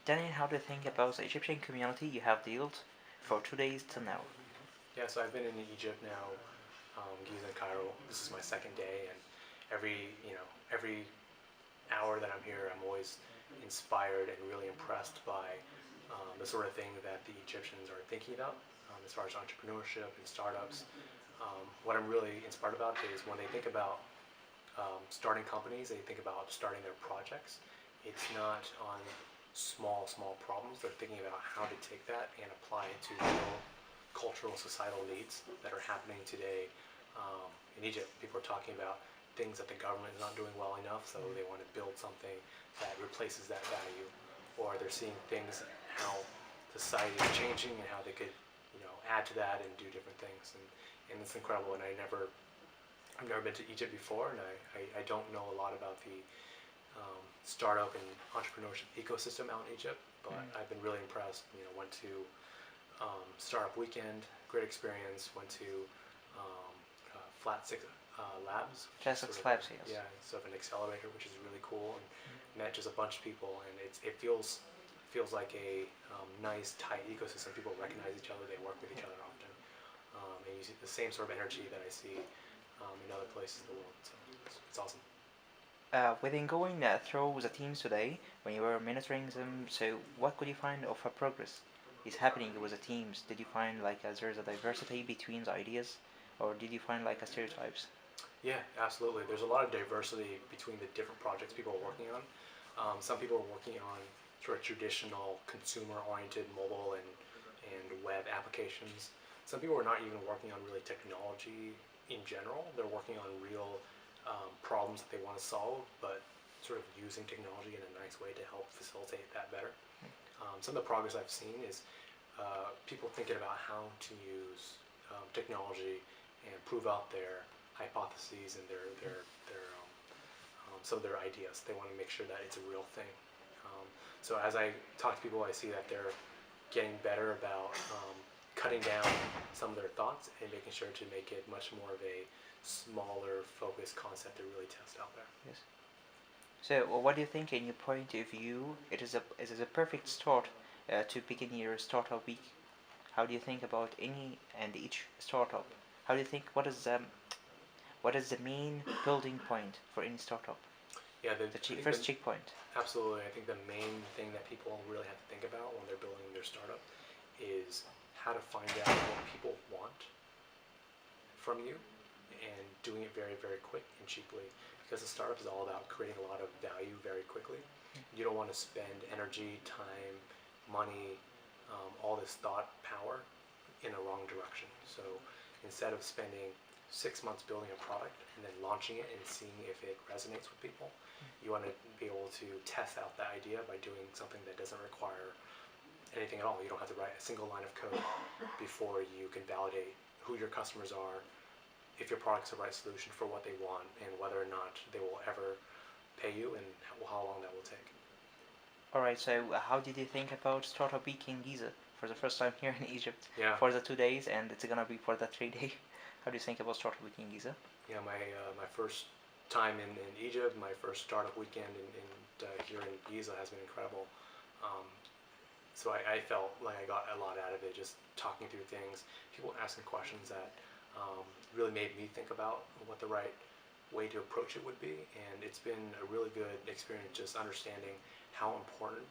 Daniel, how do you think about the Egyptian community you have dealt for 2 days till now? Yeah, so I've been in Egypt now, Giza and Cairo. This is my second day, and every hour that I'm here, I'm always inspired and really impressed by the sort of thing that the Egyptians are thinking about as far as entrepreneurship and startups. What I'm really inspired about is when they think about starting companies, they think about starting their projects. It's not on small problems. They're thinking about how to take that and apply it to real cultural, societal needs that are happening today in Egypt. People are talking about things that the government is not doing well enough, so they want to build something that replaces that value. Or they're seeing things, how society is changing and how they could, add to that and do different things. And it's incredible. And I've never been to Egypt before, and I don't know a lot about the startup and entrepreneurship ecosystem out in Egypt, but I've been really impressed. Went to startup weekend, great experience. Went to Flat Six Labs, Just sort of Labs, yes. yeah, sort of an accelerator, which is really cool, and met just a bunch of people, and it feels like a nice tight ecosystem. People recognize each other, they work with each other often, and you see the same sort of energy that I see in other places in the world. So it's awesome. Within going through the teams today, when you were monitoring them, so what could you find of a progress is happening with the teams? Did you find like there's a diversity between the ideas, or did you find like a stereotypes? Yeah, absolutely. There's a lot of diversity between the different projects people are working on. Some people are working on sort of traditional consumer-oriented mobile and web applications. Some people are not even working on really technology in general. They're working on real problems that they want to solve, but sort of using technology in a nice way to help facilitate that better. Some of the progress I've seen is people thinking about how to use technology and prove out their hypotheses and some of their ideas. They want to make sure that it's a real thing. So as I talk to people, I see that they're getting better about cutting down some of their thoughts and making sure to make it much more of a smaller, focused concept to really test out there. Yes. So, what do you think, in your point of view, it is a perfect start to begin your startup week? How do you think about any and each startup? How do you think what is the main building point for any startup? Yeah, First checkpoint. absolutely. I think the main thing that people really have to think about when they're building their startup is how to find out what people want from you and doing it very, very quick and cheaply. Because a startup is all about creating a lot of value very quickly. You don't want to spend energy, time, money, all this thought power in the wrong direction. So instead of spending 6 months building a product and then launching it and seeing if it resonates with people, you want to be able to test out the idea by doing something that doesn't require anything at all. You don't have to write a single line of code before you can validate who your customers are, if your product's the right solution for what they want, and whether or not they will ever pay you and how long that will take. Alright, so how did you think about Startup Week in Giza for the first time here in Egypt Yeah, for the 2 days, and it's gonna be for the 3 day? How do you think about Startup Week in Giza? yeah. My first time in Egypt, my first startup weekend here in Giza has been incredible. Um, so I felt like I got a lot out of it, just talking through things, people asking questions that really made me think about what the right way to approach it would be, and it's been a really good experience just understanding how important